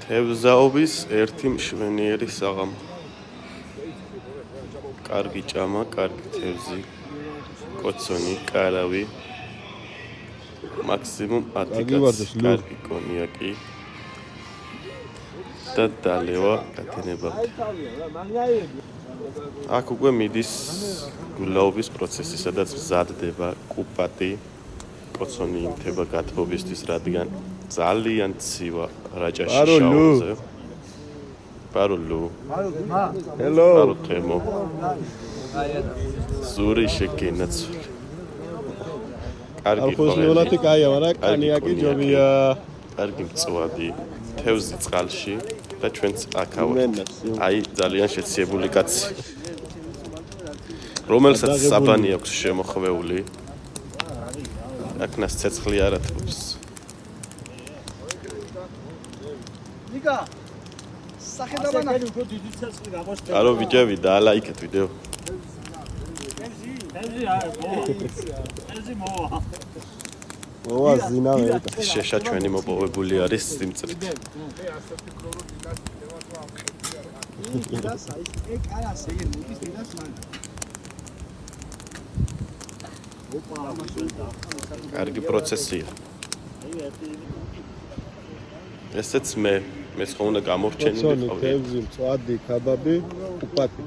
თევზაობის ერთი მშვენიერი საღამო. კარგი ჭამა, კარგი თევზი, კოცონი, კარავი, მაქსიმუმ 10 კაცი, კარგი კონიაკი და დალევა გათენებამდე. აქ უკვე მიდის გულაობის პროცესი, სადაც მზადდება კუპატი, კოცონი იმთება გათბობისთვის, რადგან ძალიან ცივა რაჭაში შაოზე. Parulu. Hello. Parutemo. Zuri შექენაცული. კარგი ხოხლიონათი კაია, მაგრამ კანიაკი ჯობია. კარგი მწვადი, თევზი წყალში და ჩვენც აქავთ. აი ძალიან შეციებული კაცი. რომელსაც საბანი აქვს შემოხვეული. აკნას ცეცხლი არ ათბობს. ნიკა Alo ვიჯები და ლაიქეთ ვიდეო. მოვა ზინა მე. შეშა ჩვენი მოპოვებული არის სიმწრით. კარგი პროცესია. ესეც მეც ხომ უნდა გამორჩენილიყავი. თევზი, მწვადი, ქაბაბი, კუპატი.